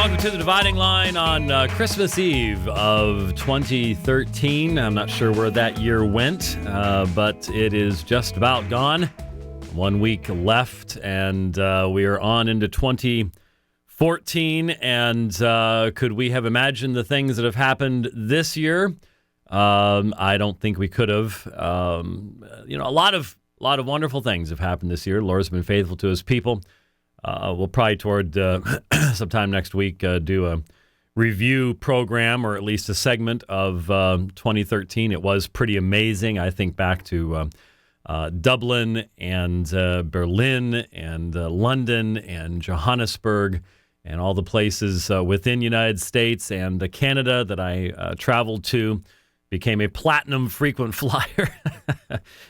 welcome to The Dividing Line on Christmas Eve of 2013. I'm not sure where that year went, but it is just about gone. 1 week left, and we are on into 2014. And could we have imagined the things that have happened this year? I don't think we could have. A lot of wonderful things have happened this year. The Lord's been faithful to his people. We'll probably toward sometime next week do a review program, or at least a segment of 2013. It was pretty amazing. I think back to Dublin and Berlin and London and Johannesburg and all the places within the United States and Canada that I traveled to. Became a platinum frequent flyer.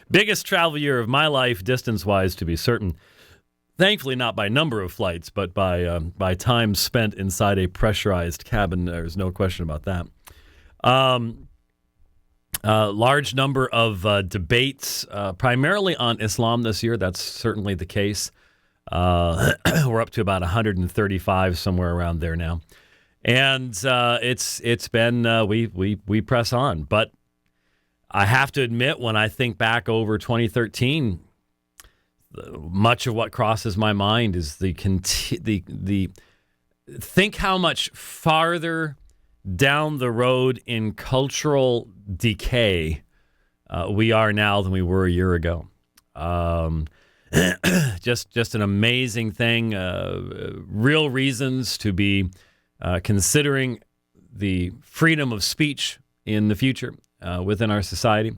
Biggest travel year of my life, distance-wise, to be certain. Thankfully, not by number of flights, but by time spent inside a pressurized cabin. There's no question about that. Large number of debates, primarily on Islam this year. That's certainly the case. We're up to about 135, somewhere around there now. And it's been, we press on. But I have to admit, when I think back over 2013, much of what crosses my mind is the think how much farther down the road in cultural decay we are now than we were a year ago. Just an amazing thing. Real reasons to be considering the freedom of speech in the future within our society.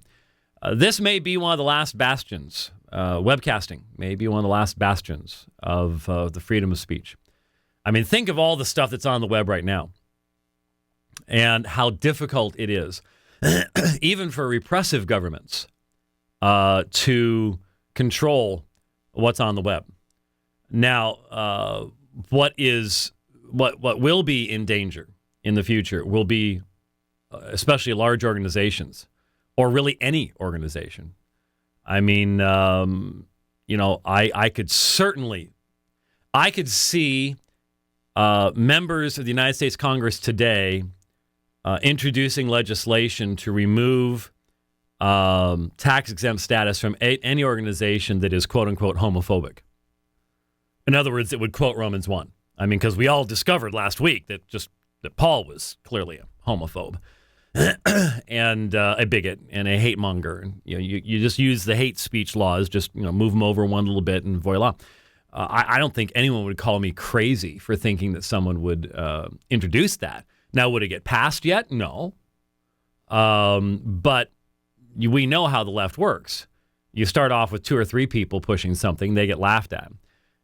This may be one of the last bastions. Webcasting may be one of the last bastions of the freedom of speech. I mean, think of all the stuff that's on the web right now and how difficult it is, even for repressive governments, to control what's on the web. Now, what will be in danger in the future will be especially large organizations, or really any organization. I mean, I could see members of the United States Congress today introducing legislation to remove tax-exempt status from any organization that is quote-unquote homophobic. In other words, it would quote Romans 1. I mean, because we all discovered last week that Paul was clearly a homophobe. And a bigot and a hate monger. And, you just use the hate speech laws, just move them over one little bit and voila. I don't think anyone would call me crazy for thinking that someone would introduce that. Now, would it get passed yet? No. But we know how the left works. You start off with 2 or 3 people pushing something, they get laughed at.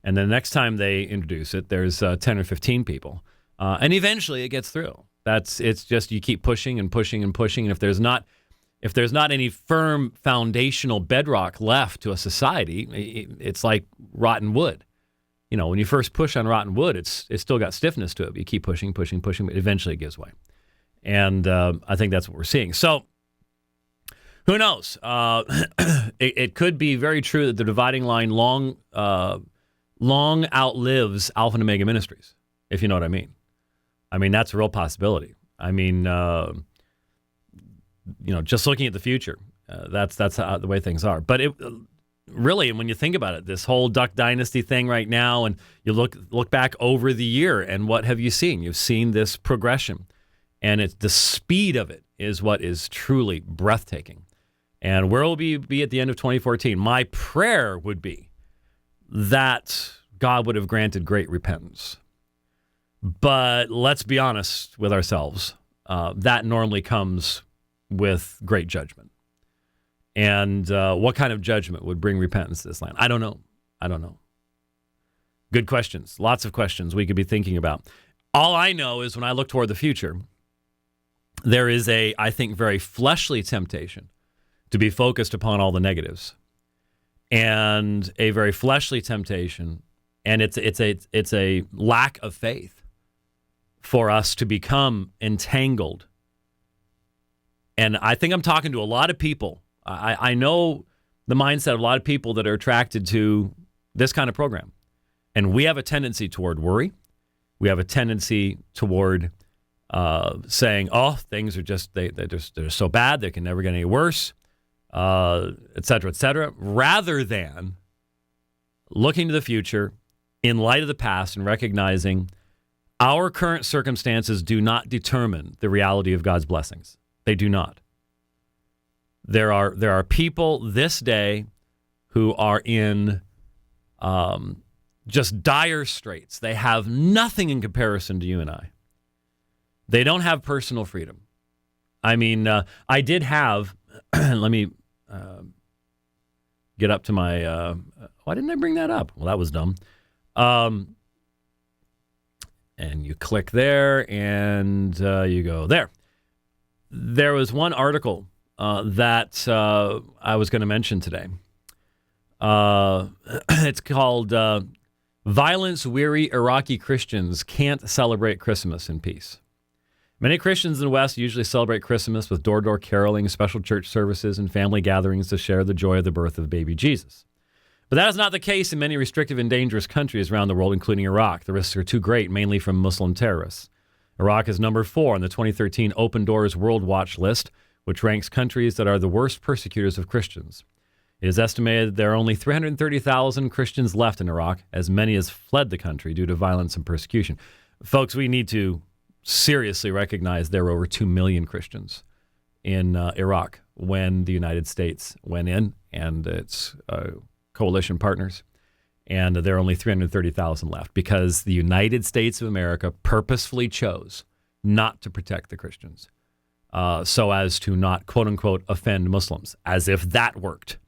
And the next time they introduce it, there's 10 or 15 people. And eventually it gets through. It's just you keep pushing and pushing and pushing, and if there's not any firm foundational bedrock left to a society, it's like rotten wood. When you first push on rotten wood, it's still got stiffness to it. But you keep pushing, but eventually it gives way, and I think that's what we're seeing. So who knows? It could be very true that the dividing line long outlives Alpha and Omega Ministries, if you know what I mean. I mean, that's a real possibility. I mean, just looking at the future, that's how, the way things are. But it really, when you think about it, this whole Duck Dynasty thing right now, and you look back over the year, and what have you seen? You've seen this progression, and the speed of it is what is truly breathtaking. And where will we be at the end of 2014? My prayer would be that God would have granted great repentance. But let's be honest with ourselves. That normally comes with great judgment. And what kind of judgment would bring repentance to this land? I don't know. Good questions. Lots of questions we could be thinking about. All I know is when I look toward the future, there is I think, very fleshly temptation to be focused upon all the negatives. And a very fleshly temptation, and it's a lack of faith for us to become entangled. And I think I'm talking to a lot of people. I know the mindset of a lot of people that are attracted to this kind of program. And we have a tendency toward worry. We have a tendency toward saying, "Oh, things are just they're so bad they can never get any worse," et cetera, rather than looking to the future in light of the past and recognizing our current circumstances do not determine the reality of God's blessings. They do not. There are people this day who are in just dire straits. They have nothing in comparison to you and I. They don't have personal freedom. I mean, I did have, let me get up to my, why didn't I bring that up? Well, that was dumb. And you click there and you go there. There was one article that I was going to mention today. It's called Violence-Weary Iraqi Christians Can't Celebrate Christmas in Peace. Many Christians in the West usually celebrate Christmas with door-to-door caroling, special church services, and family gatherings to share the joy of the birth of baby Jesus. But that is not the case in many restrictive and dangerous countries around the world, including Iraq. The risks are too great, mainly from Muslim terrorists. Iraq is number 4 on the 2013 Open Doors World Watch list, which ranks countries that are the worst persecutors of Christians. It is estimated there are only 330,000 Christians left in Iraq, as many as fled the country due to violence and persecution. Folks, we need to seriously recognize there were over 2 million Christians in Iraq when the United States went in and its coalition partners, and there are only 330,000 left because the United States of America purposefully chose not to protect the Christians so as to not, quote-unquote, offend Muslims, as if that worked.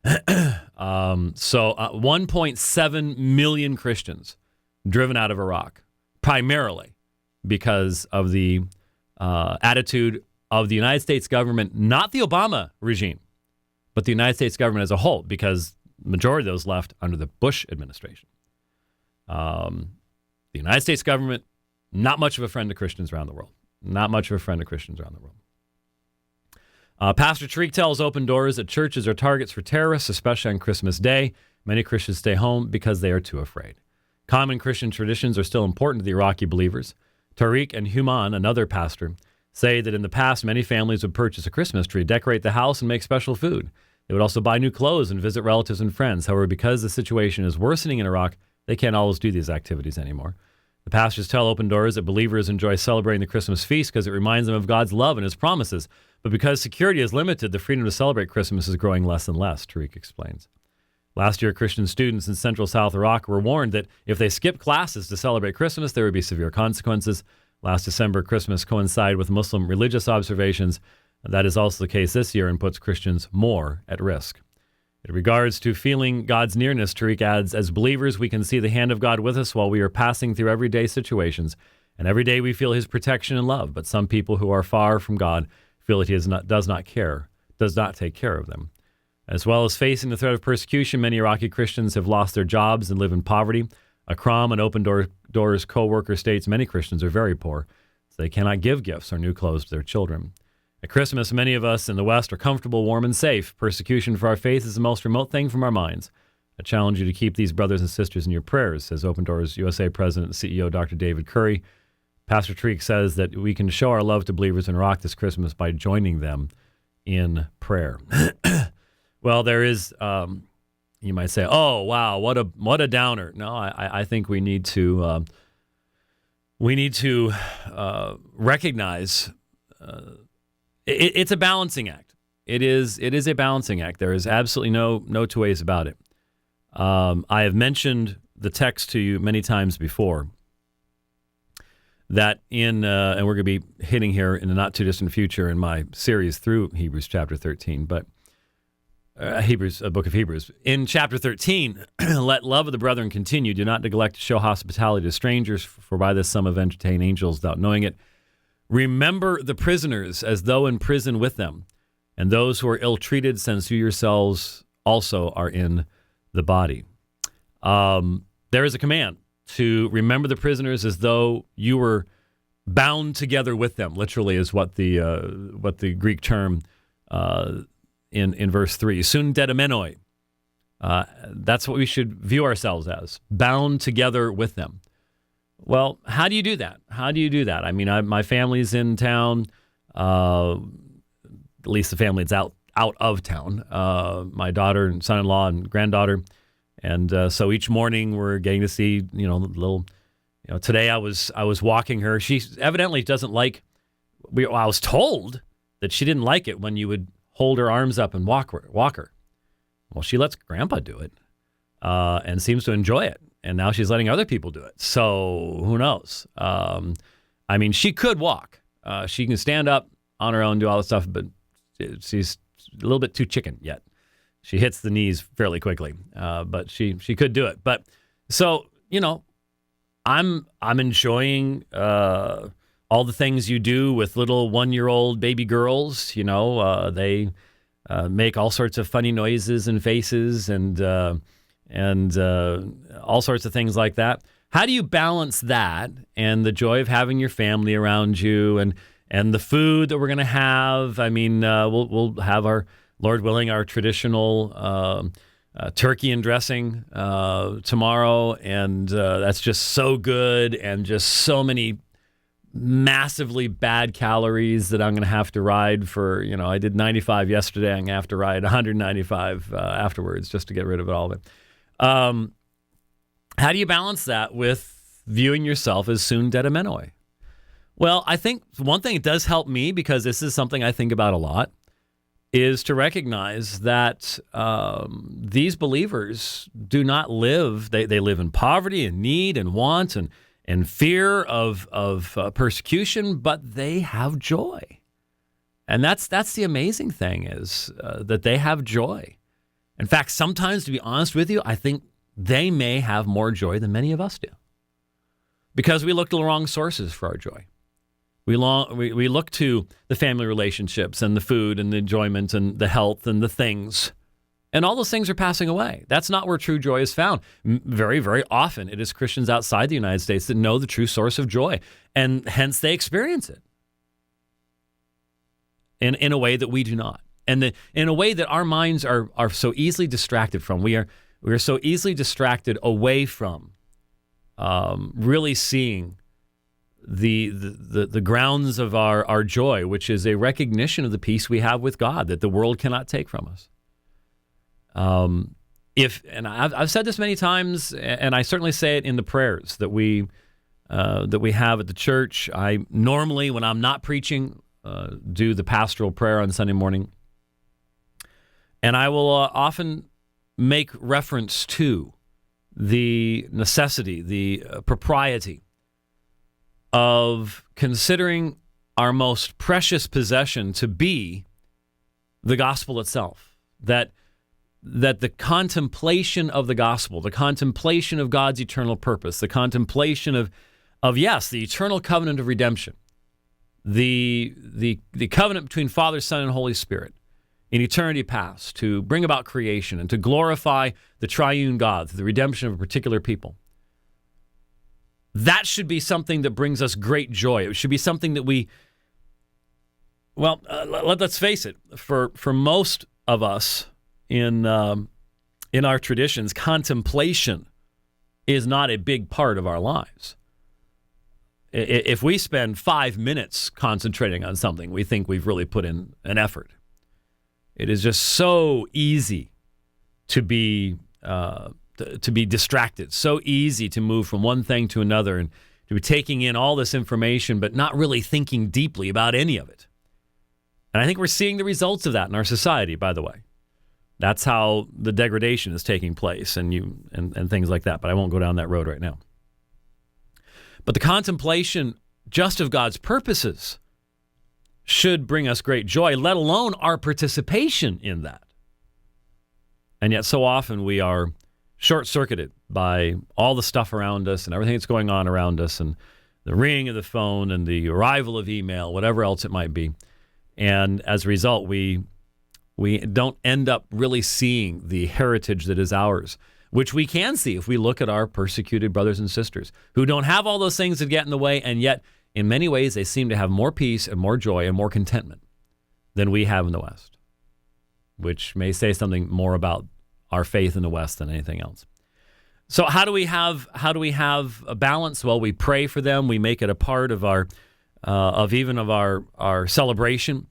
1.7 million Christians driven out of Iraq, primarily because of the attitude of the United States government, not the Obama regime, but the United States government as a whole, because the majority of those left under the Bush administration. The United States government, not much of a friend to Christians around the world. Not much of a friend to Christians around the world. Pastor Tariq tells Open Doors that churches are targets for terrorists, especially on Christmas Day. Many Christians stay home because they are too afraid. Common Christian traditions are still important to the Iraqi believers. Tariq and Human, another pastor, say that in the past, many families would purchase a Christmas tree, decorate the house, and make special food. They would also buy new clothes and visit relatives and friends. However, because the situation is worsening in Iraq, they can't always do these activities anymore. The pastors tell Open Doors that believers enjoy celebrating the Christmas feast because it reminds them of God's love and his promises. But because security is limited, the freedom to celebrate Christmas is growing less and less, Tariq explains. Last year, Christian students in Central South Iraq were warned that if they skipped classes to celebrate Christmas, there would be severe consequences. Last December, Christmas coincided with Muslim religious observations. That is also the case this year and puts Christians more at risk. In regards to feeling God's nearness, Tariq adds, as believers, we can see the hand of God with us while we are passing through everyday situations. And every day we feel his protection and love. But some people who are far from God feel that he does not take care of them. As well as facing the threat of persecution, many Iraqi Christians have lost their jobs and live in poverty. Akram, an Open Doors co-worker, states many Christians are very poor, so they cannot give gifts or new clothes to their children. At Christmas, many of us in the West are comfortable, warm, and safe. Persecution for our faith is the most remote thing from our minds. I challenge you to keep these brothers and sisters in your prayers, says Open Doors USA President and CEO Dr. David Curry. Pastor Tariq says that we can show our love to believers in Iraq this Christmas by joining them in prayer. Well, there is, you might say, oh, wow, what a downer. No, I think we need to recognize it's a balancing act. It is a balancing act. There is absolutely no two ways about it. I have mentioned the text to you many times before that and we're going to be hitting here in the not too distant future in my series through Hebrews chapter 13, but book of Hebrews. In chapter 13, let love of the brethren continue. Do not neglect to show hospitality to strangers, for by this some have entertained angels without knowing it. Remember the prisoners as though in prison with them, and those who are ill-treated, since you yourselves also are in the body. There is a command to remember the prisoners as though you were bound together with them. Literally is what the Greek term in verse 3, sundedemenoi. That's what we should view ourselves as, bound together with them. Well, how do you do that? How do you do that? I mean, my family's in town. At least the family that's out of town. My daughter and son-in-law and granddaughter. And so each morning we're getting to see, little, today I was walking her. She evidently doesn't like, I was told that she didn't like it when you would hold her arms up and walk her. Well, she lets Grandpa do it and seems to enjoy it. And now she's letting other people do it. So who knows? I mean, she could walk. She can stand up on her own, do all this stuff, but she's a little bit too chicken yet. She hits the knees fairly quickly, but she could do it. But so, I'm enjoying all the things you do with little 1-year-old baby girls. They make all sorts of funny noises and faces and all sorts of things like that. How do you balance that and the joy of having your family around you and the food that we're going to have? I mean, we'll have our, Lord willing, our traditional turkey and dressing tomorrow, and that's just so good and just so many massively bad calories that I'm going to have to ride for, I did 95 yesterday. I'm going to have to ride 195 afterwards just to get rid of all of it. How do you balance that with viewing yourself as soon dead amenoi? Well, I think one thing that does help me, because this is something I think about a lot, is to recognize that these believers do not live, they live in poverty and need and want and fear of persecution, but they have joy. And that's the amazing thing is that they have joy. In fact, sometimes, to be honest with you, I think they may have more joy than many of us do, because we look to the wrong sources for our joy. We look to the family relationships and the food and the enjoyment and the health and the things, and all those things are passing away. That's not where true joy is found. Very, very often, it is Christians outside the United States that know the true source of joy, and hence they experience it in a way that we do not. And in a way that our minds are so easily distracted from. We are so easily distracted away from really seeing the grounds of our joy, which is a recognition of the peace we have with God that the world cannot take from us. And I've said this many times, and I certainly say it in the prayers that we have at the church. I normally, when I'm not preaching, do the pastoral prayer on Sunday morning. And I will often make reference to the necessity, the propriety of considering our most precious possession to be the gospel itself. That the contemplation of the gospel, the contemplation of God's eternal purpose, the contemplation of yes, the eternal covenant of redemption, the covenant between Father, Son, and Holy Spirit, in eternity past, to bring about creation and to glorify the triune God through the redemption of a particular people. That should be something that brings us great joy. It should be something that let's face it, for most of us in our traditions, contemplation is not a big part of our lives. If we spend 5 minutes concentrating on something, we think we've really put in an effort. It is just so easy to be distracted, so easy to move from one thing to another and to be taking in all this information, but not really thinking deeply about any of it. And I think we're seeing the results of that in our society, by the way. That's how the degradation is taking place and things like that, but I won't go down that road right now. But the contemplation just of God's purposes should bring us great joy, let alone our participation in that. And yet so often we are short-circuited by all the stuff around us and everything that's going on around us and the ringing of the phone and the arrival of email, whatever else it might be. And as a result, we don't end up really seeing the heritage that is ours, which we can see if we look at our persecuted brothers and sisters who don't have all those things that get in the way, and yet in many ways they seem to have more peace and more joy and more contentment than we have in the West, which may say something more about our faith in the West than anything else. So how do we have a balance? Well, we pray for them. We make it a part of our celebration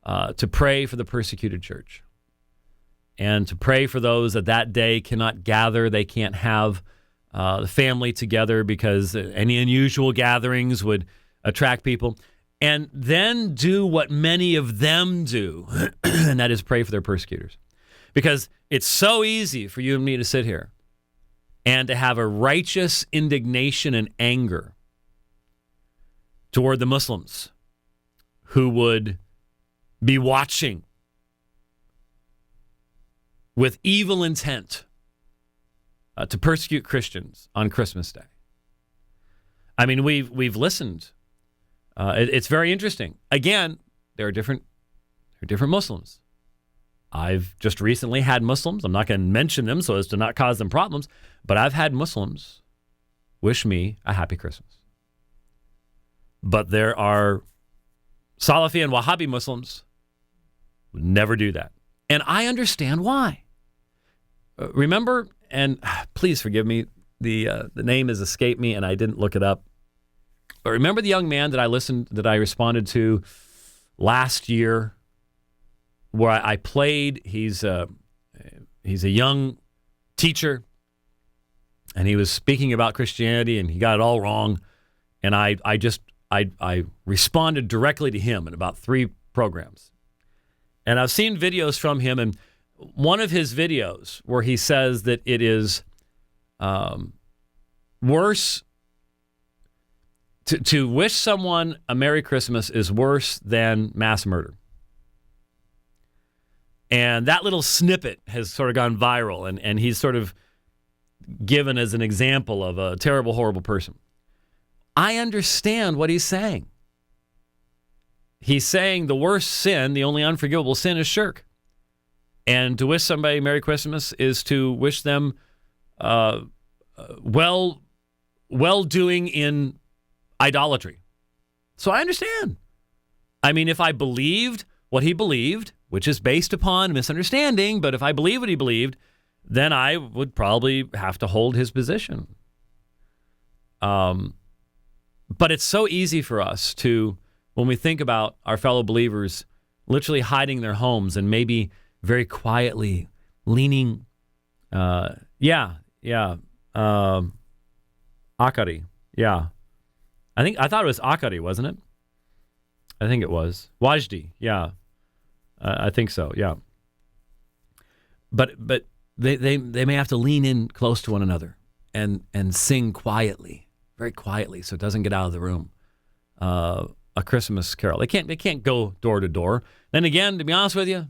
to pray for the persecuted church and to pray for those that day cannot gather. They can't have the family together because any unusual gatherings would attract people. And then do what many of them do, and that is pray for their persecutors. Because it's so easy for you and me to sit here and to have a righteous indignation and anger toward the Muslims who would be watching with evil intent to persecute Christians on Christmas Day. I mean, we've listened. It's very interesting. Again, there are different Muslims. I've just recently had Muslims. I'm not going to mention them so as to not cause them problems, but I've had Muslims wish me a happy Christmas. But there are Salafi and Wahhabi Muslims who never do that. And I understand why. Remember, and please forgive me, the name has escaped me and I didn't look it up. But remember the young man that I responded to last year, where I played. He's a young teacher, and he was speaking about Christianity, and he got it all wrong. And I responded directly to him in about 3 programs. And I've seen videos from him, and one of his videos where he says that it is worse. To wish someone a Merry Christmas is worse than mass murder. And that little snippet has sort of gone viral, and he's sort of given as an example of a terrible, horrible person. I understand what he's saying. He's saying the worst sin, the only unforgivable sin, is shirk. And to wish somebody Merry Christmas is to wish them well-doing in idolatry. So I understand. I mean, if I believed what he believed, which is based upon misunderstanding, but if I believe what he believed, then I would probably have to hold his position. But it's so easy for us to, when we think about our fellow believers literally hiding their homes and maybe very quietly leaning, Akari, yeah. I thought it was Akari, wasn't it? I think it was. Wajdi, yeah. I think so, yeah. But they may have to lean in close to one another and sing quietly, very quietly, so it doesn't get out of the room. A Christmas carol. They can't go door to door. Then again, to be honest with you,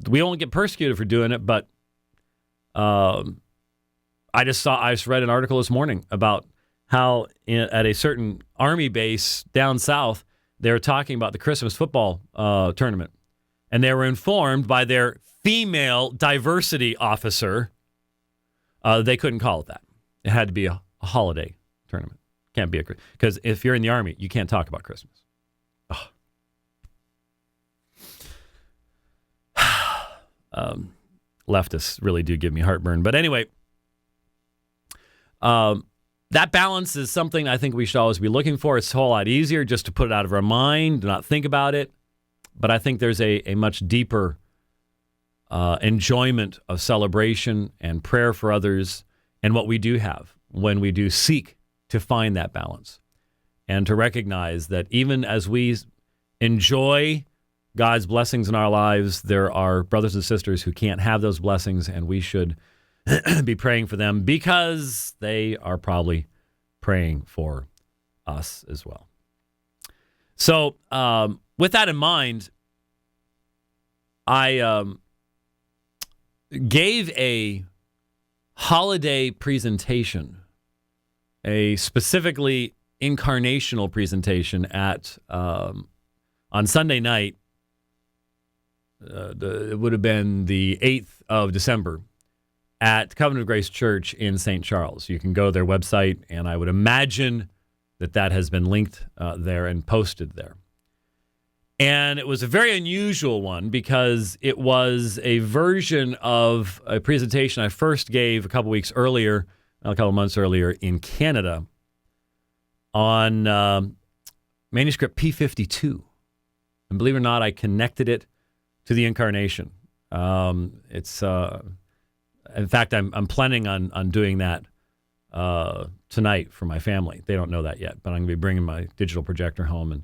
we won't get persecuted for doing it, but I just read an article this morning about how at a certain Army base down south, they were talking about the Christmas football tournament. And they were informed by their female diversity officer they couldn't call it that. It had to be a holiday tournament. Can't be because if you're in the Army, you can't talk about Christmas. Leftists really do give me heartburn. But anyway, that balance is something I think we should always be looking for. It's a whole lot easier just to put it out of our mind, to not think about it. But I think there's a much deeper enjoyment of celebration and prayer for others and what we do have when we do seek to find that balance and to recognize that even as we enjoy God's blessings in our lives, there are brothers and sisters who can't have those blessings, and we should be praying for them because they are probably praying for us as well. So with that in mind, I gave a holiday presentation, a specifically incarnational presentation at on Sunday night. It would have been the 8th of December at Covenant of Grace Church in St. Charles. You can go to their website, and I would imagine that has been linked there and posted there. And it was a very unusual one because it was a version of a presentation I first gave a couple months earlier in Canada on manuscript P52. And believe it or not, I connected it to the incarnation. It's in fact, I'm planning on doing that tonight for my family. They don't know that yet, but I'm going to be bringing my digital projector home and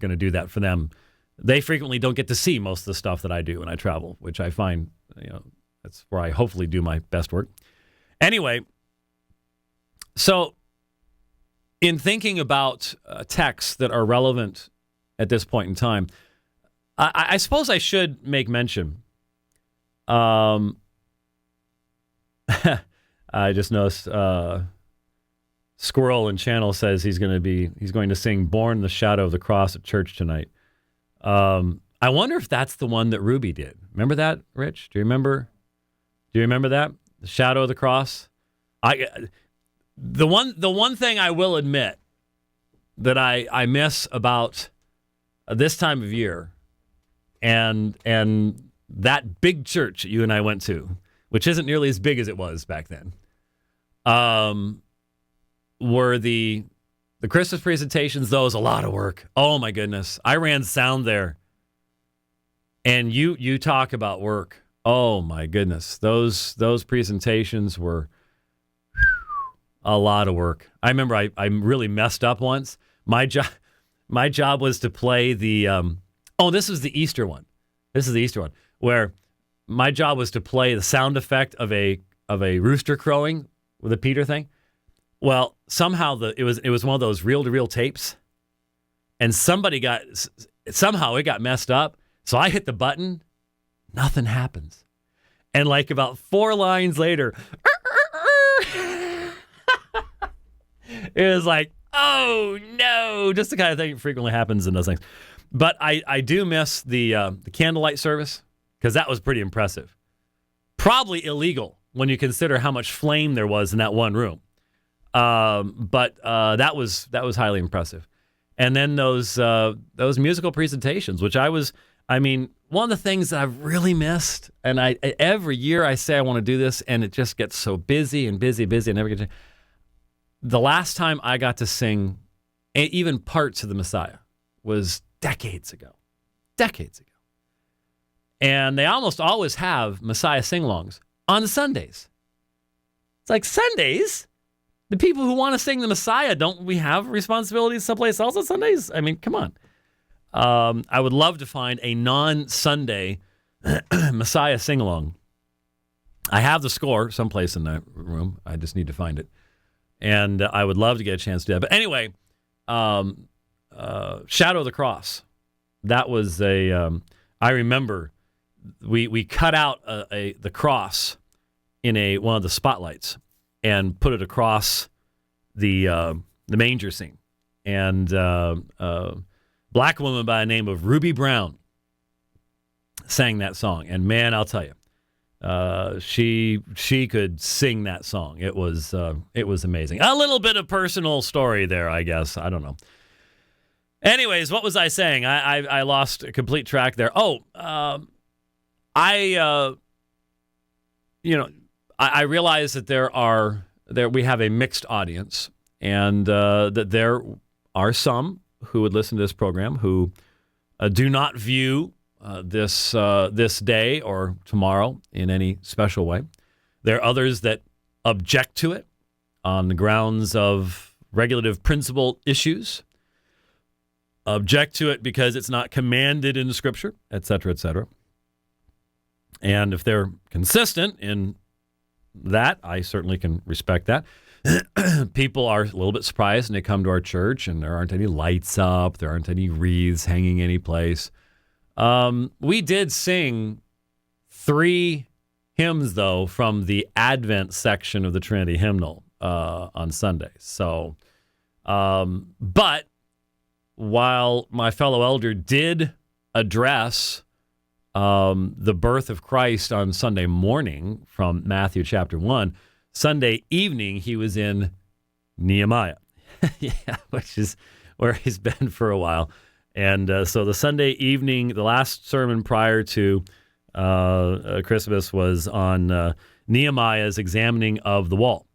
gonna do that for them. They frequently don't get to see most of the stuff that I do when I travel, which I find, that's where I hopefully do my best work. Anyway, so in thinking about texts that are relevant at this point in time, I suppose I should make mention. I just noticed Squirrel in Channel says he's going to sing "Born in the Shadow of the Cross" at church tonight. I wonder if that's the one that Ruby did. Remember that, Rich? Do you remember that? The Shadow of the Cross? The one thing I will admit that I miss about this time of year and that big church that you and I went to, which isn't nearly as big as it was back then, were the Christmas presentations. Those a lot of work. Oh my goodness. I ran sound there. And you talk about work. Oh my goodness. Those presentations were a lot of work. I remember I really messed up once. My job was to play the this is the Easter one. This is the Easter one where my job was to play the sound effect of a rooster crowing with a Peter thing. Well, somehow it was one of those reel-to-reel tapes, and somehow it got messed up. So I hit the button, nothing happens, and like about 4 lines later, it was like, oh no, just the kind of thing that frequently happens in those things. But I do miss the candlelight service because that was pretty impressive. Probably illegal when you consider how much flame there was in that one room. But that was highly impressive. And then those musical presentations, which one of the things that I've really missed, and every year I say I want to do this, and it just gets so busy and I never get to. The last time I got to sing even parts of the Messiah was decades ago. And they almost always have Messiah sing-alongs on Sundays. It's like, Sundays? The people who want to sing the Messiah, don't we have responsibilities someplace else on Sundays? I mean, come on. I would love to find a non-Sunday Messiah sing-along. I have the score someplace in that room. I just need to find it. And I would love to get a chance to do that. But anyway, Shadow of the Cross. That was I remember we cut out the cross in one of the spotlights and put it across the manger scene. And black woman by the name of Ruby Brown sang that song. And man, I'll tell you, she could sing that song. It was amazing. A little bit of personal story there, I guess. I don't know. Anyways, what was I saying? I lost a complete track there. I realize that we have a mixed audience, and that there are some who would listen to this program who do not view this day or tomorrow in any special way. There are others that object to it on the grounds of regulative principle issues, object to it because it's not commanded in the Scripture, et cetera, et cetera. And if they're consistent in that, I certainly can respect that. People are a little bit surprised when they come to our church and there aren't any lights up, there aren't any wreaths hanging any place. We did sing 3 hymns, though, from the Advent section of the Trinity hymnal on Sunday. So, but while my fellow elder did address the birth of Christ on Sunday morning from Matthew chapter 1, Sunday evening he was in Nehemiah, which is where he's been for a while. And so the Sunday evening, the last sermon prior to Christmas was on Nehemiah's examining of the wall.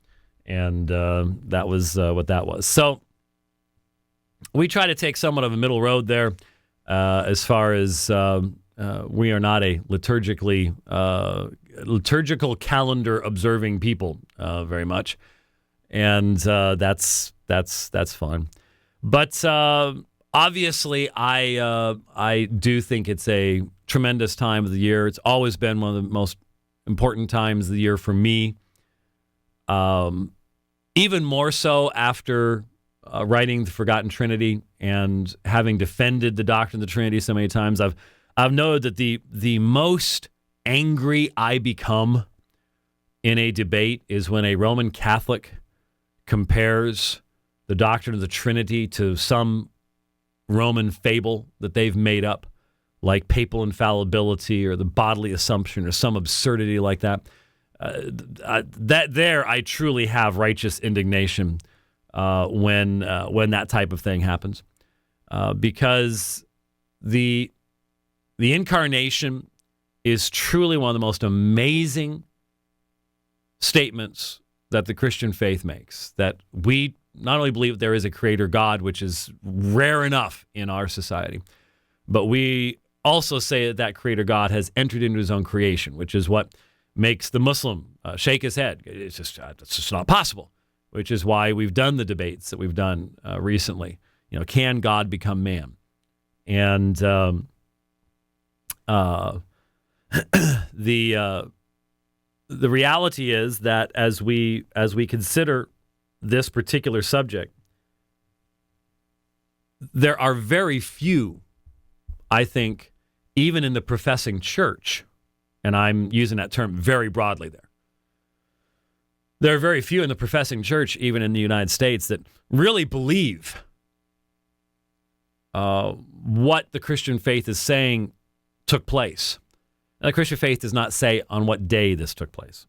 And that was what that was. So we try to take somewhat of a middle road there as far as we are not a liturgical calendar observing people very much. And that's fun. But obviously, I do think it's a tremendous time of the year. It's always been one of the most important times of the year for me. Even more so after writing The Forgotten Trinity and having defended the doctrine of the Trinity so many times, I've noted that the most angry I become in a debate is when a Roman Catholic compares the doctrine of the Trinity to some Roman fable that they've made up, like papal infallibility or the bodily assumption or some absurdity like that. I truly have righteous indignation when that type of thing happens, because the incarnation is truly one of the most amazing statements that the Christian faith makes, that we not only believe that there is a creator God, which is rare enough in our society, but we also say that creator God has entered into his own creation, which is what makes the Muslim shake his head. It's just not possible, which is why we've done the debates that we've done recently. Can God become man? And the reality is that as we consider this particular subject, there are very few, I think, even in the professing church, and I'm using that term very broadly there. There are very few in the professing church, even in the United States, that really believe what the Christian faith is saying took place. Now, the Christian faith does not say on what day this took place.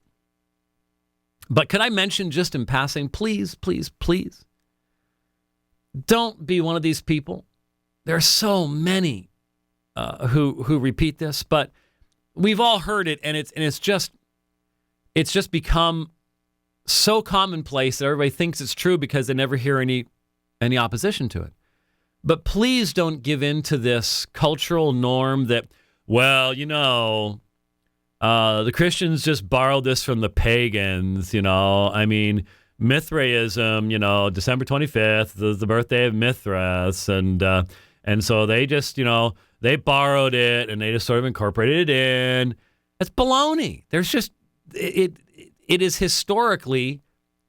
But could I mention just in passing, please, please, please, don't be one of these people. There are so many who repeat this, but we've all heard it, and it's just become so commonplace that everybody thinks it's true because they never hear any opposition to it. But please don't give in to this cultural norm that, well, the Christians just borrowed this from the pagans, I mean, Mithraism, December 25th, the birthday of Mithras, and so they just, they borrowed it and they just sort of incorporated it in. That's baloney. There's just, it is historically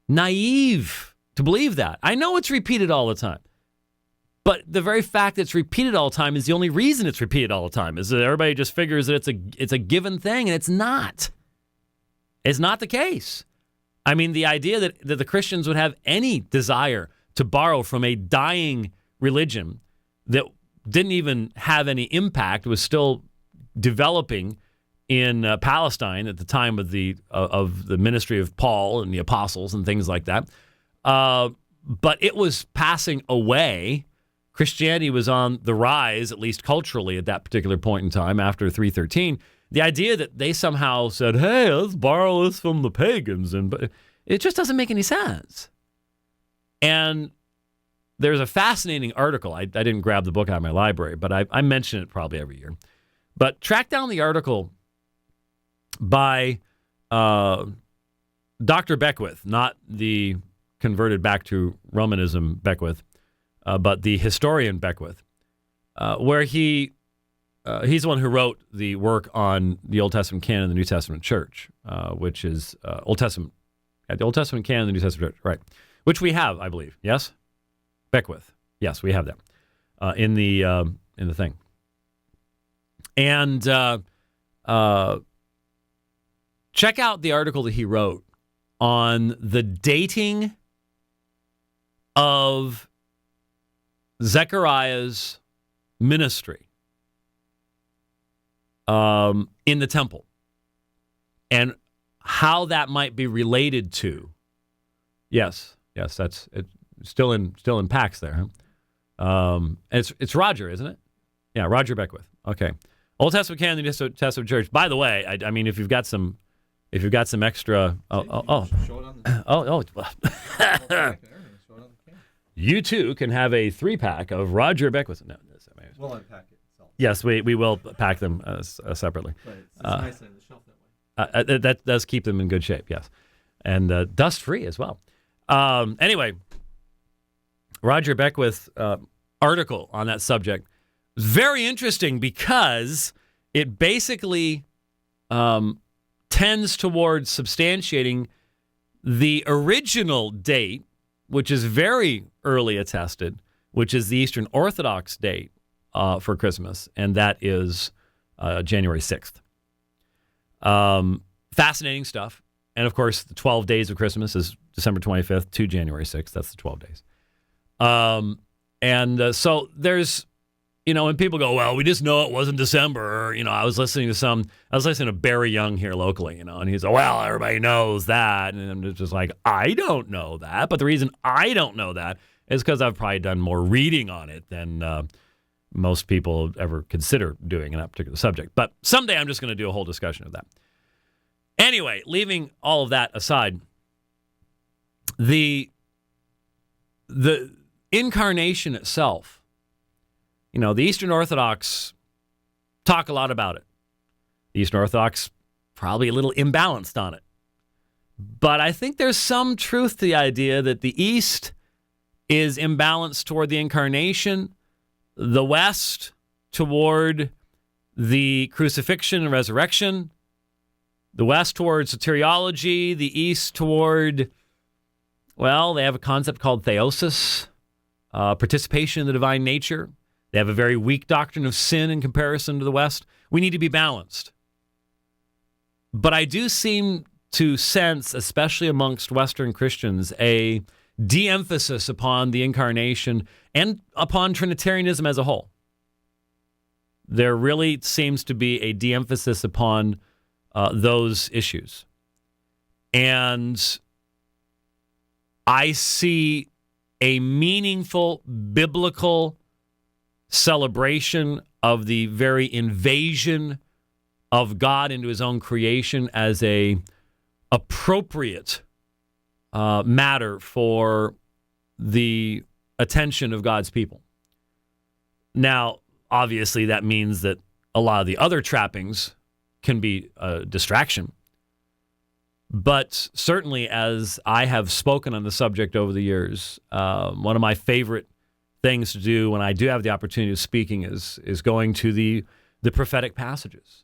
naive to believe that. I know it's repeated all the time. But the very fact that it's repeated all the time is the only reason it's repeated all the time, is that everybody just figures that it's a given thing, and it's not. It's not the case. I mean, the idea that the Christians would have any desire to borrow from a dying religion that didn't even have any impact, was still developing in Palestine at the time of the ministry of Paul and the apostles and things like that. But it was passing away. Christianity was on the rise, at least culturally, at that particular point in time after 313. The idea that they somehow said, hey, let's borrow this from the pagans, but it just doesn't make any sense. And there's a fascinating article. I didn't grab the book out of my library, but I mention it probably every year. But track down the article by Dr. Beckwith, not the converted back to Romanism Beckwith, but the historian Beckwith, where he's the one who wrote the work on the Old Testament canon and the New Testament church, which is Old Testament, the Old Testament canon and the New Testament church, right? Which we have, I believe. Yes, Beckwith. Yes, we have that in the thing. And check out the article that he wrote on the dating of Zechariah's ministry in the temple, and how that might be related to. Yes, that's it. Still in Pax there, huh? It's Roger, isn't it? Yeah, Roger Beckwith. Okay. Old Testament canon, New Testament church. By the way, I mean, if you've got some extra, you too can have a 3-pack of Roger Beckwith. No, we'll unpack it. Yes, we will pack them separately. But it's nicely on the shelf that way. That does keep them in good shape. Yes, and dust free as well. Anyway, Roger Beckwith article on that subject. Very interesting because it basically tends towards substantiating the original date, which is very early attested, which is the Eastern Orthodox date for Christmas, and that is January 6th. Fascinating stuff. And, of course, the 12 days of Christmas is December 25th to January 6th. That's the 12 days. So there's... when people go, well, we just know it wasn't December. I was listening to Barry Young here locally, and he's like, well, everybody knows that. And I'm just like, I don't know that. But the reason I don't know that is because I've probably done more reading on it than most people ever consider doing in that particular subject. But someday I'm just going to do a whole discussion of that. Anyway, leaving all of that aside, the incarnation itself, the Eastern Orthodox talk a lot about it. The Eastern Orthodox probably a little imbalanced on it. But I think there's some truth to the idea that the East is imbalanced toward the incarnation, the West toward the crucifixion and resurrection, the West towards soteriology, the East toward, they have a concept called theosis, participation in the divine nature. They have a very weak doctrine of sin in comparison to the West. We need to be balanced. But I do seem to sense, especially amongst Western Christians, a de-emphasis upon the incarnation and upon Trinitarianism as a whole. There really seems to be a de-emphasis upon those issues. And I see a meaningful biblical celebration of the very invasion of God into his own creation as a appropriate matter for the attention of God's people. Now, obviously, that means that a lot of the other trappings can be a distraction. But certainly, as I have spoken on the subject over the years, one of my favorite things to do when I do have the opportunity of speaking is going to the prophetic passages,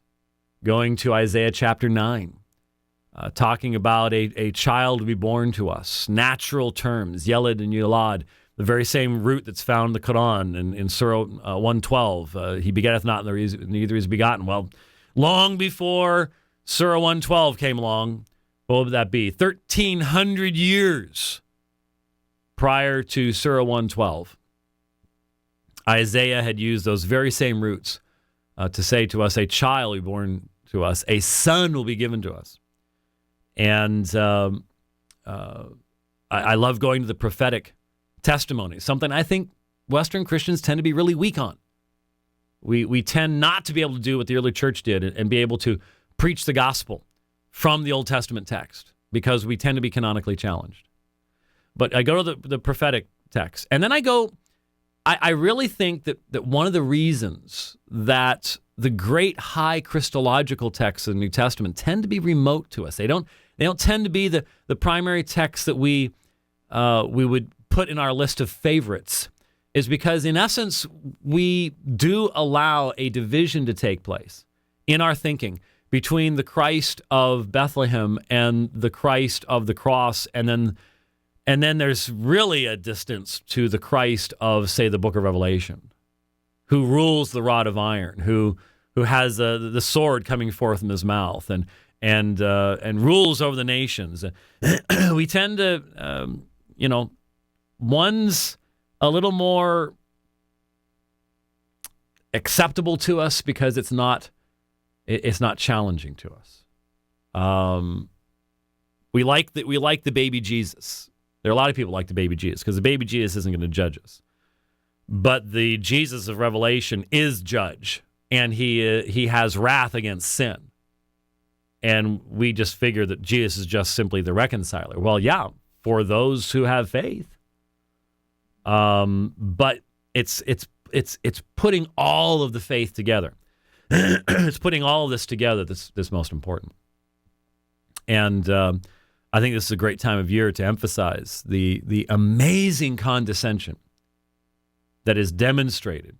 going to Isaiah chapter 9, talking about a child to be born to us, natural terms, Yeled and Yulad, the very same root that's found in the Quran in Surah 112. He begetteth not, neither is begotten. Well, long before Surah 112 came along, what would that be? 1,300 years prior to Surah 112. Isaiah had used those very same roots to say to us, a child will be born to us, a son will be given to us. And I love going to the prophetic testimony, something I think Western Christians tend to be really weak on. We tend not to be able to do what the early church did and be able to preach the gospel from the Old Testament text because we tend to be canonically challenged. But I go to the prophetic text, and then I really think that one of the reasons that the great high Christological texts of the New Testament tend to be remote to us. They don't tend to be the primary text that we would put in our list of favorites, is because in essence we do allow a division to take place in our thinking between the Christ of Bethlehem and the Christ of the cross, and then there's really a distance to the Christ of, say, the book of Revelation, who rules the rod of iron, who has the sword coming forth from his mouth, and rules over the nations. We tend to, one's a little more acceptable to us because it's not challenging to us. We like the baby Jesus. There are a lot of people who like the baby Jesus because the baby Jesus isn't going to judge us. But the Jesus of Revelation is judge, and he has wrath against sin. And we just figure that Jesus is just simply the reconciler. Well, yeah, for those who have faith. But it's putting all of the faith together. It's putting all of this together that's most important. And I think this is a great time of year to emphasize the amazing condescension that is demonstrated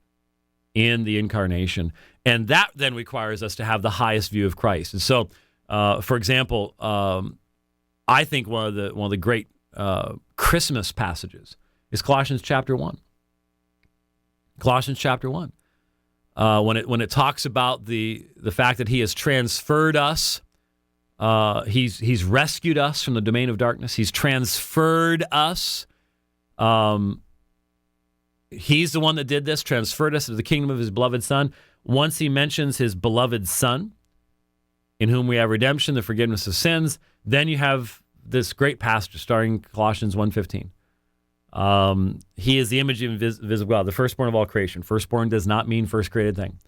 in the incarnation. And that then requires us to have the highest view of Christ. And so, for example, I think one of the great Christmas passages is Colossians chapter 1. Colossians chapter 1. When it talks about the fact that he has transferred us, he's rescued us from the domain of darkness. He's transferred us. He's the one that did this, transferred us to the kingdom of his beloved Son. Once he mentions his beloved Son, in whom we have redemption, the forgiveness of sins, then you have this great passage starting Colossians 1:15. He is the image of invisible God, the firstborn of all creation. Firstborn does not mean first created thing.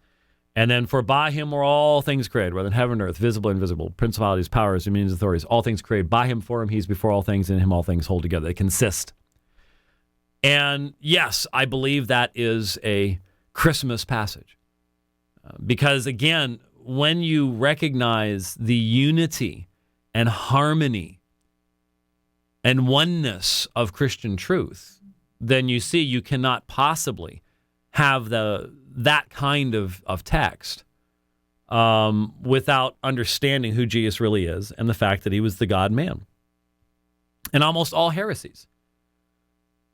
And then, for by him were all things created, whether in heaven and earth, visible and invisible, principalities, powers, dominions, authorities, all things created by him, for him, he's before all things, in him all things hold together. They consist. And yes, I believe that is a Christmas passage. Because again, when you recognize the unity and harmony and oneness of Christian truth, then you see you cannot possibly have that kind of text without understanding who Jesus really is and the fact that he was the God-man. And almost all heresies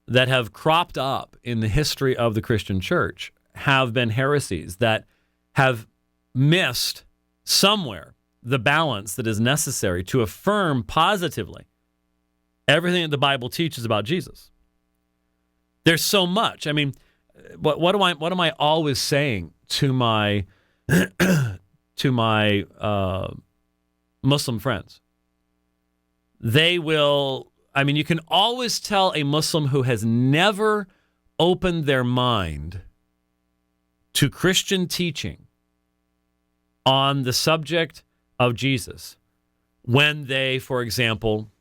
that have cropped up in the history of the Christian church have been heresies that have missed somewhere the balance that is necessary to affirm positively everything that the Bible teaches about Jesus. There's so much. I mean, what am I always saying to my Muslim friends? They will. I mean, you can always tell a Muslim who has never opened their mind to Christian teaching on the subject of Jesus when they, for example,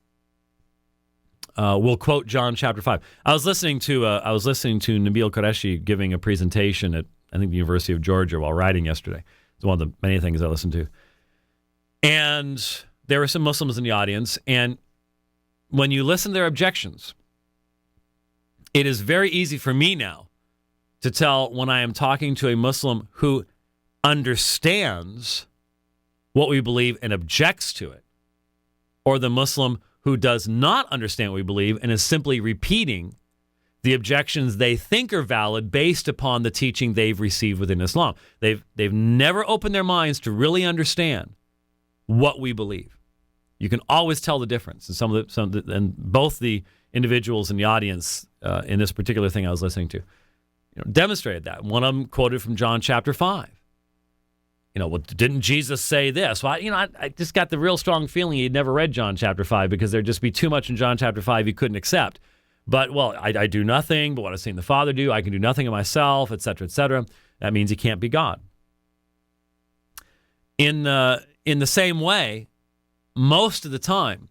will quote John chapter 5. I was listening to Nabil Qureshi giving a presentation at, I think, the University of Georgia while riding yesterday. It's one of the many things I listened to. And there were some Muslims in the audience, and when you listen to their objections, it is very easy for me now to tell when I am talking to a Muslim who understands what we believe and objects to it, or the Muslim who does not understand what we believe and is simply repeating the objections they think are valid based upon the teaching they've received within Islam. They've never opened their minds to really understand what we believe. You can always tell the difference. And both the individuals in the audience in this particular thing I was listening to, demonstrated that. One of them quoted from John chapter 5. Well, didn't Jesus say this? Well, I just got the real strong feeling he'd never read John chapter 5 because there'd just be too much in John chapter 5 he couldn't accept. But, well, I do nothing but what I've seen the Father do. I can do nothing of myself, et cetera, et cetera. That means he can't be God. In the same way, most of the time,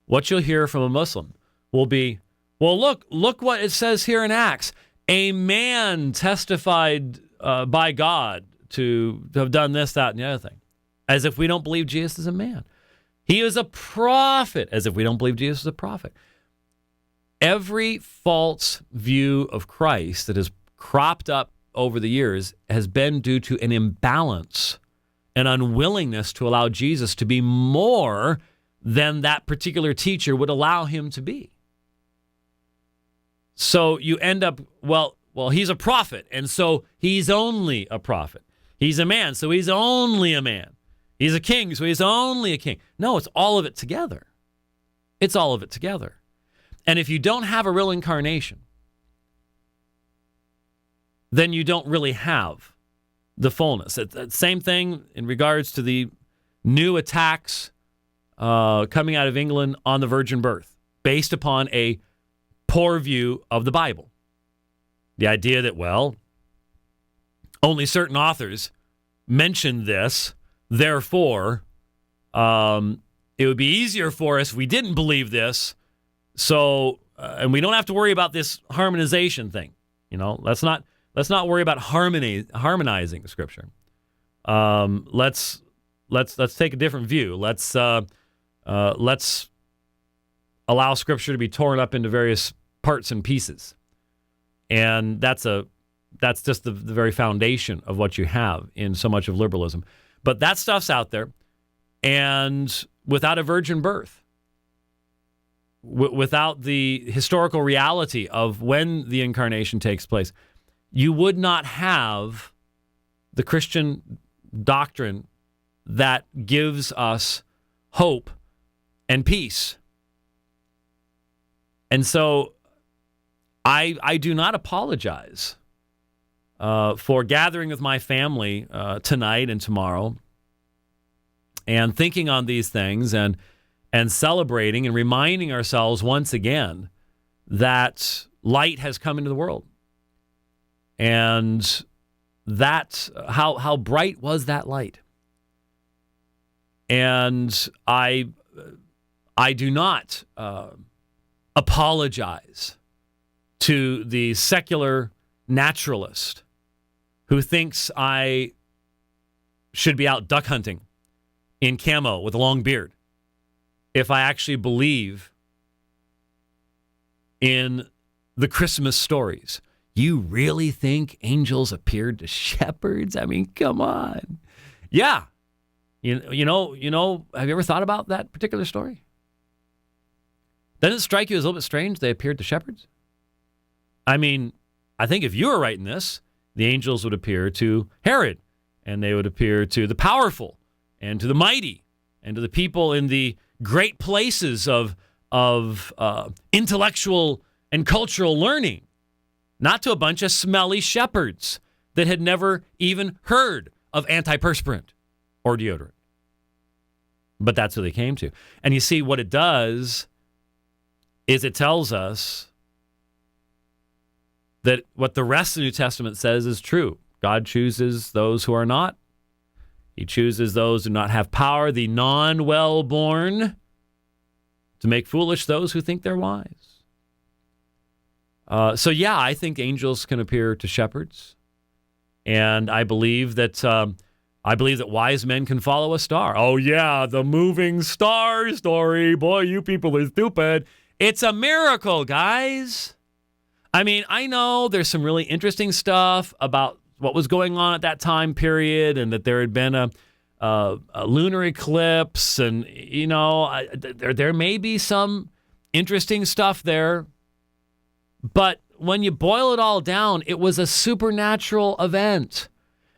what you'll hear from a Muslim will be, well, look what it says here in Acts. A man testified by God to have done this, that, and the other thing. As if we don't believe Jesus is a man. He is a prophet. As if we don't believe Jesus is a prophet. Every false view of Christ that has cropped up over the years has been due to an imbalance, an unwillingness to allow Jesus to be more than that particular teacher would allow him to be. So you end up, well, he's a prophet, and so he's only a prophet. He's a man, so he's only a man. He's a king, so he's only a king. No, it's all of it together. It's all of it together. And if you don't have a real incarnation, then you don't really have the fullness. Same thing in regards to the new attacks coming out of England on the virgin birth, based upon a poor view of the Bible. The idea that, well, only certain authors mentioned this, therefore, it would be easier for us if we didn't believe this. So, and we don't have to worry about this harmonization thing. Let's not worry about harmonizing Scripture. Let's take a different view. Let's allow Scripture to be torn up into various parts and pieces. And that's just the very foundation of what you have in so much of liberalism. But that stuff's out there, and without a virgin birth, without the historical reality of when the incarnation takes place, you would not have the Christian doctrine that gives us hope and peace. And so I do not apologize for gathering with my family tonight and tomorrow and thinking on these things and celebrating and reminding ourselves once again that light has come into the world. And that how bright was that light? And I do not apologize to the secular naturalist who thinks I should be out duck hunting in camo with a long beard if I actually believe in the Christmas stories. You really think angels appeared to shepherds? I mean, come on. Yeah. You know, have you ever thought about that particular story? Doesn't it strike you as a little bit strange they appeared to shepherds? I mean, I think if you were writing this, the angels would appear to Herod, and they would appear to the powerful, and to the mighty, and to the people in the great places of intellectual and cultural learning, not to a bunch of smelly shepherds that had never even heard of antiperspirant or deodorant. But that's what they came to. And you see, what it does is it tells us that what the rest of the New Testament says is true. God chooses those who are not. He chooses those who do not have power, the non-well-born, to make foolish those who think they're wise. So yeah, I think angels can appear to shepherds, and I believe that wise men can follow a star. Oh yeah, the moving star story. Boy, you people are stupid. It's a miracle, guys. I mean, I know there's some really interesting stuff about what was going on at that time period, and that there had been a lunar eclipse, and there may be some interesting stuff there. But when you boil it all down, it was a supernatural event.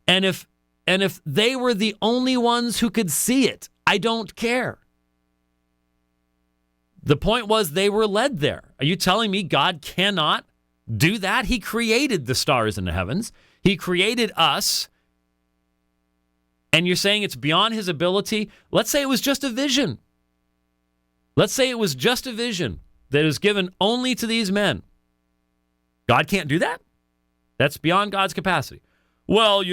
And if they were the only ones who could see it, I don't care. The point was they were led there. Are you telling me God cannot do that? He created the stars in the heavens. He created us. And you're saying it's beyond his ability? Let's say it was just a vision. Let's say it was just a vision that is given only to these men. God can't do that? That's beyond God's capacity. Well,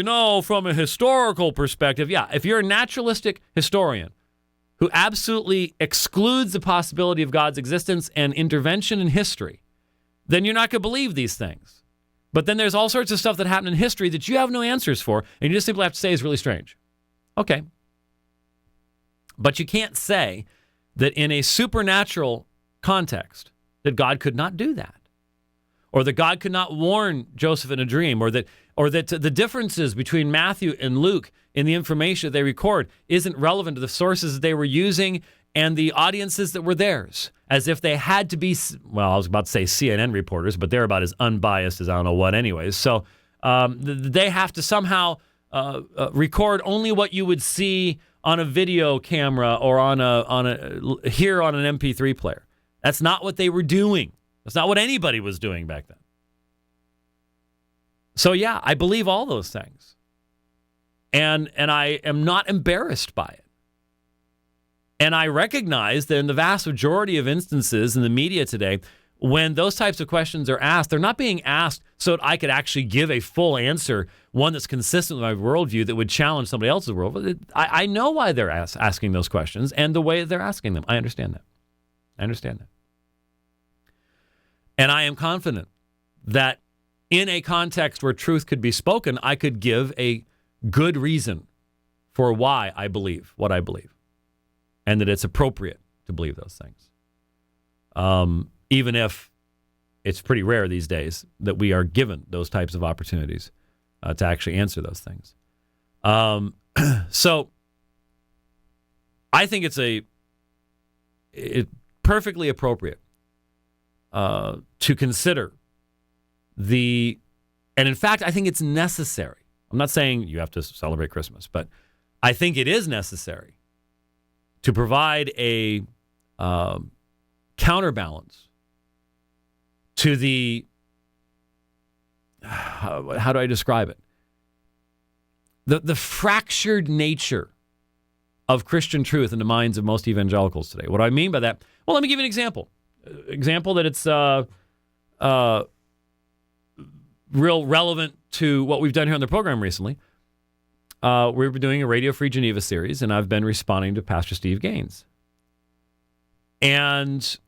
from a historical perspective, yeah, if you're a naturalistic historian who absolutely excludes the possibility of God's existence and intervention in history, then you're not going to believe these things. But then there's all sorts of stuff that happened in history that you have no answers for, and you just simply have to say is really strange. Okay. But you can't say that in a supernatural context that God could not do that, or that God could not warn Joseph in a dream, or that the differences between Matthew and Luke in the information that they record isn't relevant to the sources that they were using and the audiences that were theirs, as if they had to be, well, I was about to say CNN reporters, but they're about as unbiased as I don't know what anyways. So they have to somehow record only what you would see on a video camera or hear on an MP3 player. That's not what they were doing. That's not what anybody was doing back then. So yeah, I believe all those things. And I am not embarrassed by it. And I recognize that in the vast majority of instances in the media today, when those types of questions are asked, they're not being asked so that I could actually give a full answer, one that's consistent with my worldview that would challenge somebody else's world. I know why they're asking those questions and the way they're asking them. I understand that. And I am confident that in a context where truth could be spoken, I could give a good reason for why I believe what I believe, and that it's appropriate to believe those things. Even if it's pretty rare these days that we are given those types of opportunities to actually answer those things. So I think it's perfectly appropriate to consider and in fact, I think it's necessary. I'm not saying you have to celebrate Christmas, but I think it is necessary to provide a counterbalance to the, how do I describe it? The fractured nature of Christian truth in the minds of most evangelicals today. What do I mean by that? Well, let me give you an example. Example that it's real relevant to what we've done here on the program recently. We've been doing a Radio Free Geneva series, and I've been responding to Pastor Steve Gaines. And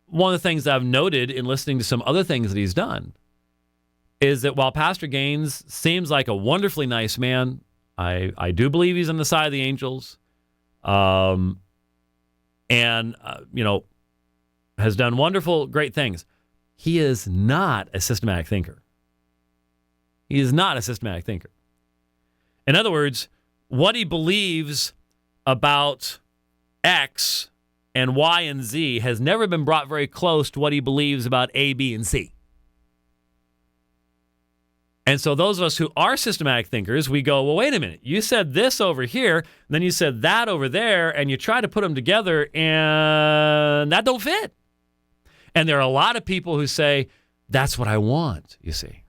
one of the things that I've noted in listening to some other things that he's done is that while Pastor Gaines seems like a wonderfully nice man, I do believe he's on the side of the angels, and has done wonderful, great things. He is not a systematic thinker. He is not a systematic thinker. In other words, what he believes about X and Y and Z has never been brought very close to what he believes about A, B, and C. And so those of us who are systematic thinkers, we go, well, wait a minute. You said this over here, and then you said that over there, and you try to put them together, and that don't fit. And there are a lot of people who say, that's what I want, you see.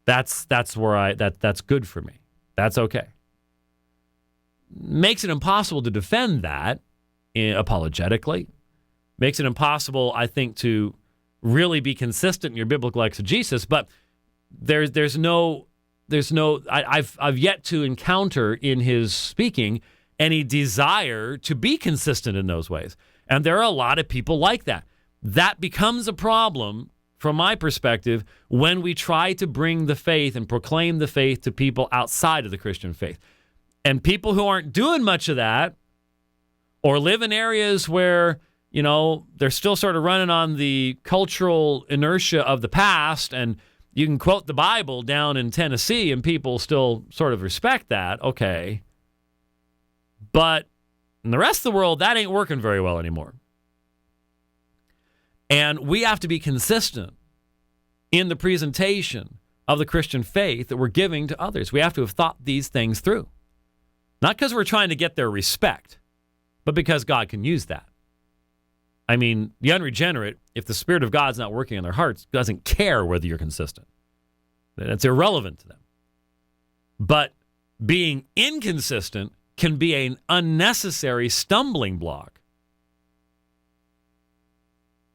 That's where that's good for me. That's okay. Makes it impossible to defend that apologetically. Makes it impossible, I think, to really be consistent in your biblical exegesis. But I've yet to encounter in his speaking any desire to be consistent in those ways. And there are a lot of people like that. That becomes a problem from my perspective when we try to bring the faith and proclaim the faith to people outside of the Christian faith. And people who aren't doing much of that or live in areas where, they're still sort of running on the cultural inertia of the past, and you can quote the Bible down in Tennessee and people still sort of respect that, okay. But in the rest of the world, that ain't working very well anymore. And we have to be consistent in the presentation of the Christian faith that we're giving to others. We have to have thought these things through. Not because we're trying to get their respect, but because God can use that. I mean, the unregenerate, if the Spirit of God's not working in their hearts, doesn't care whether you're consistent. It's irrelevant to them. But being inconsistent can be an unnecessary stumbling block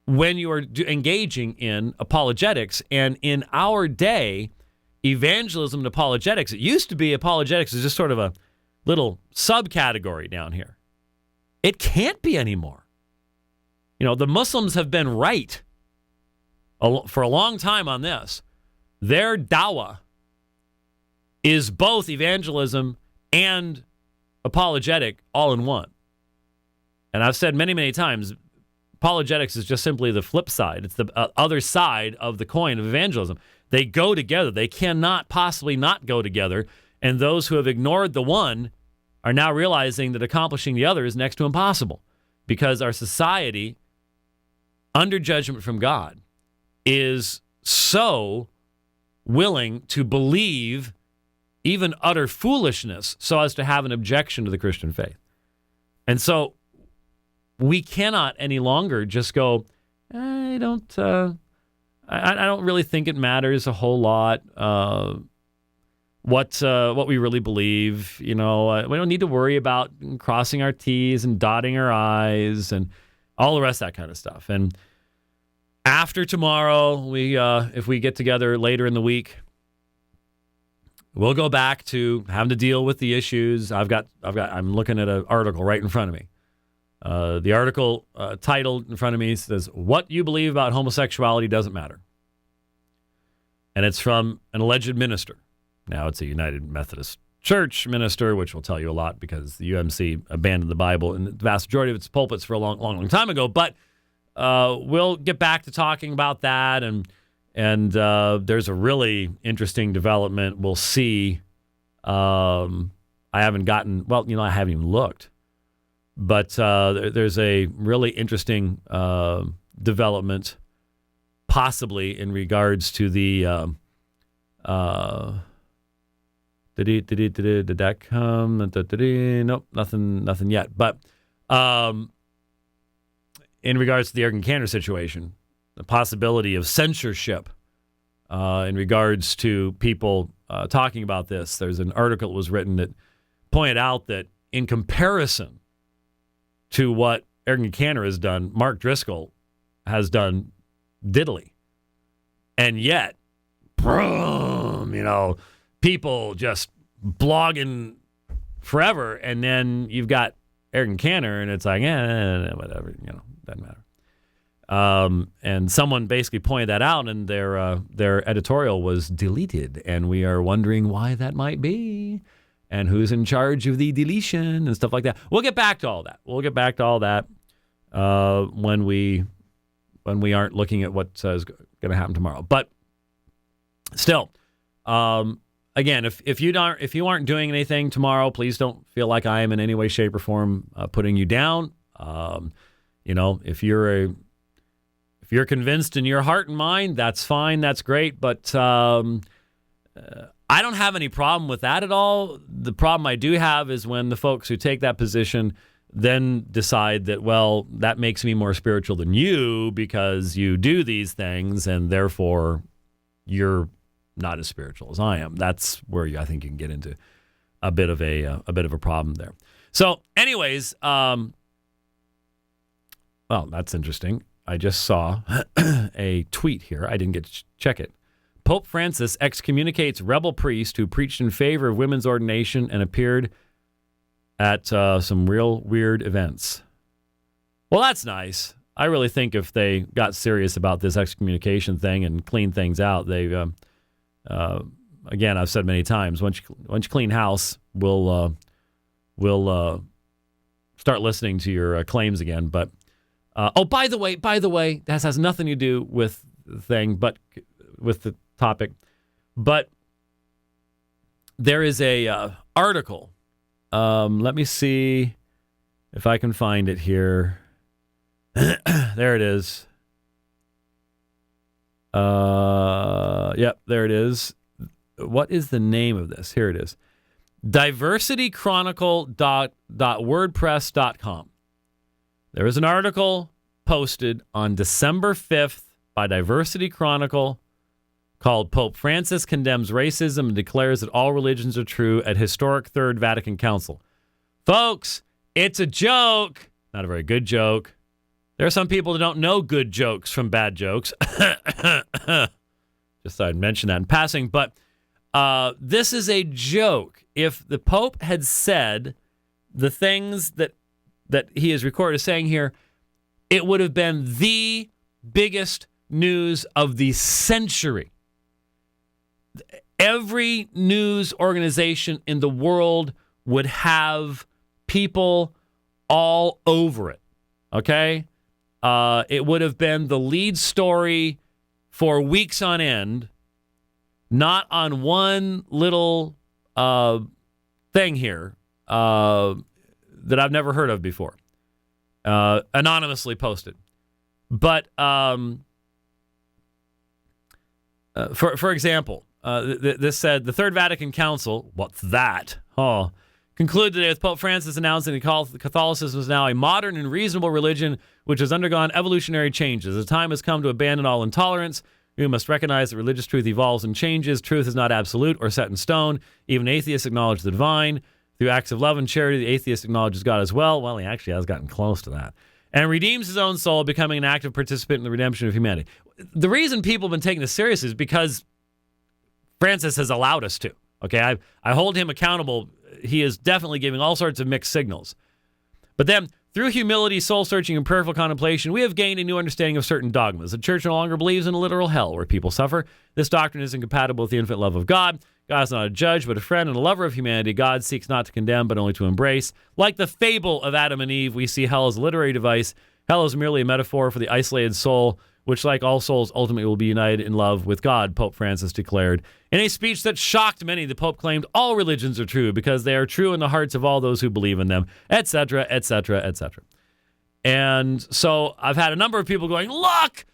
when you are engaging in apologetics. And in our day, evangelism and apologetics, it used to be apologetics is just sort of a little subcategory down here. It can't be anymore. The Muslims have been right for a long time on this. Their dawah is both evangelism and apologetic all in one. And I've said many, many times, apologetics is just simply the flip side. It's the other side of the coin of evangelism. They go together. They cannot possibly not go together. And those who have ignored the one are now realizing that accomplishing the other is next to impossible, because our society, under judgment from God, is so willing to believe even utter foolishness so as to have an objection to the Christian faith. And so we cannot any longer just go, I don't really think it matters a whole lot what we really believe. We don't need to worry about crossing our T's and dotting our I's and all the rest of that kind of stuff. And After tomorrow, if we get together later in the week, we'll go back to having to deal with the issues. I'm looking at an article right in front of me. The article titled in front of me says, "What you believe about homosexuality doesn't matter." And it's from an alleged minister. Now it's a United Methodist Church minister, which will tell you a lot because the UMC abandoned the Bible in the vast majority of its pulpits for a long time ago. But we'll get back to talking about that, and there's a really interesting development. We'll see. I haven't even looked, but there's a really interesting development, possibly in regards to the. Did that come? Nope, nothing yet. But in regards to the Eric Cantor situation, the possibility of censorship in regards to people talking about this. There's an article that was written that pointed out that in comparison to what Eric Cantor has done, Mark Driscoll has done diddly. And yet, people just blogging forever, and then you've got Eric Cantor, and it's like, whatever, doesn't matter. And someone basically pointed that out, and their editorial was deleted, and we are wondering why that might be, and who's in charge of the deletion and stuff like that. We'll get back to all that. When we aren't looking at what's going to happen tomorrow. But still, again, if you aren't doing anything tomorrow, please don't feel like I am in any way, shape, or form putting you down. If you're convinced in your heart and mind, that's fine, that's great. But I don't have any problem with that at all. The problem I do have is when the folks who take that position then decide that, well, that makes me more spiritual than you because you do these things, and therefore you're not as spiritual as I am. That's where I think you can get into a bit of a problem there. So, anyways, well, that's interesting. I just saw a tweet here. I didn't get to check it. Pope Francis excommunicates rebel priest who preached in favor of women's ordination and appeared at some real weird events. Well, that's nice. I really think if they got serious about this excommunication thing and clean things out, they, again, I've said many times, once you clean house, we'll start listening to your claims again. But by the way, that has nothing to do with the thing, but with the topic. But there is a article. Let me see if I can find it here. There it is. Yep, there it is. What is the name of this? Here it is. diversitychronicle.wordpress.com. There is an article posted on December 5th by Diversity Chronicle called Pope Francis Condemns Racism and Declares that All Religions Are True at Historic Third Vatican Council. Folks, it's a joke. Not a very good joke. There are some people that don't know good jokes from bad jokes. Just thought I'd mention that in passing. But this is a joke. If the Pope had said the things that he is recorded as saying here, it would have been the biggest news of the century. Every news organization in the world would have people all over it. Okay? It would have been the lead story for weeks on end, not on one little thing here that I've never heard of before, anonymously posted. But for example, this said, the Third Vatican Council, what's that? Concluded today with Pope Francis announcing that Catholicism is now a modern and reasonable religion which has undergone evolutionary changes. The time has come to abandon all intolerance. We must recognize that religious truth evolves and changes. Truth is not absolute or set in stone. Even atheists acknowledge the divine. Through acts of love and charity, the atheist acknowledges God as well. Well, he actually has gotten close to that. and redeems his own soul, becoming an active participant in the redemption of humanity. The reason people have been taking this serious is because Francis has allowed us to. Okay, I hold him accountable. He is definitely giving all sorts of mixed signals. But then, through humility, soul-searching, and prayerful contemplation, we have gained a new understanding of certain dogmas. The church no longer believes in a literal hell where people suffer. This doctrine is incompatible with the infinite love of God. God is not a judge, but a friend and a lover of humanity. God seeks not to condemn, but only to embrace. Like the fable of Adam and Eve, we see hell as a literary device. Hell is merely a metaphor for the isolated soul, which, like all souls, ultimately will be united in love with God, Pope Francis declared. In a speech that shocked many, the Pope claimed all religions are true because they are true in the hearts of all those who believe in them, etc., etc., etc. And so I've had a number of people going, look,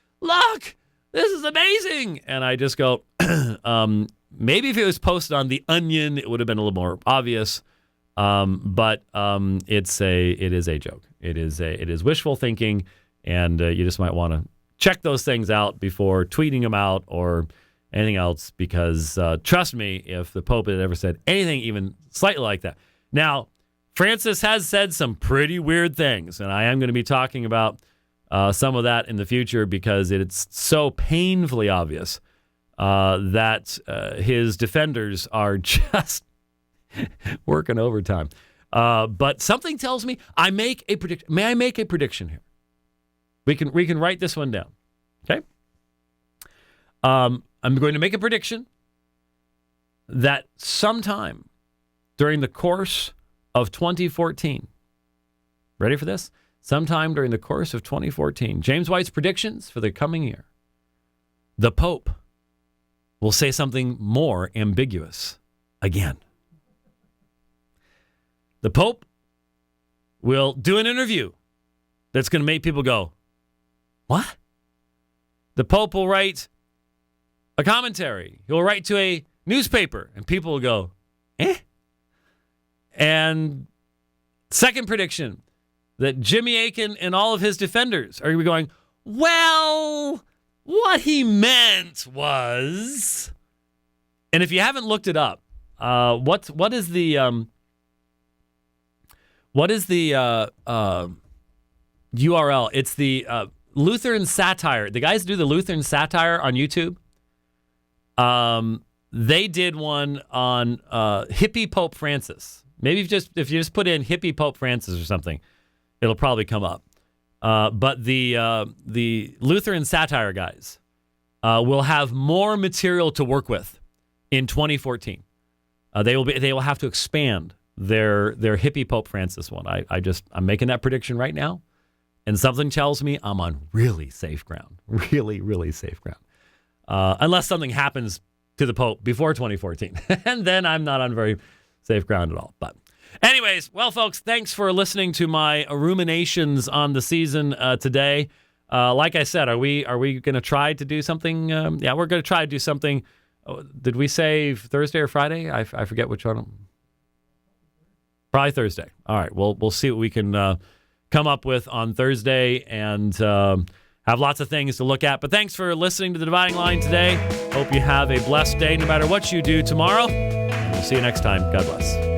this is amazing. And I just go, maybe if it was posted on The Onion, it would have been a little more obvious. But it is a joke. It is wishful thinking, and you just might want to check those things out before tweeting them out or anything else, because trust me, if the Pope had ever said anything even slightly like that. Now, Francis has said some pretty weird things, and I am going to be talking about some of that in the future because it's so painfully obvious that his defenders are just working overtime. But something tells me I make a prediction. May I make a prediction here? We can write this one down. Okay? I'm going to make a prediction that sometime during the course of 2014, ready for this? Sometime during the course of 2014, James White's predictions for the coming year, the Pope will say something more ambiguous again. The Pope will do an interview that's going to make people go, what? The Pope will write a commentary. He'll write to a newspaper, and people will go, eh? And second prediction, that Jimmy Akin and all of his defenders are going to be going, well, what he meant was, and if you haven't looked it up, what is the URL? It's the Lutheran Satire. The guys who do the Lutheran Satire on YouTube, they did one on hippie Pope Francis. Maybe if you just put in hippie Pope Francis or something, it'll probably come up. But the Lutheran Satire guys will have more material to work with in 2014. They will have to expand their hippie Pope Francis one. I'm making that prediction right now. And something tells me I'm on really safe ground. Really, really safe ground. Unless something happens to the Pope before 2014. And then I'm not on very safe ground at all. But anyways, well, folks, thanks for listening to my ruminations on the season today. Like I said, are we going to try to do something? Yeah, we're going to try to do something. Did we say Thursday or Friday? I forget which one. Probably Thursday. All right, we'll see what we can come up with on Thursday, and have lots of things to look at. But thanks for listening to The Dividing Line today. Hope you have a blessed day no matter what you do tomorrow. And we'll see you next time. God bless.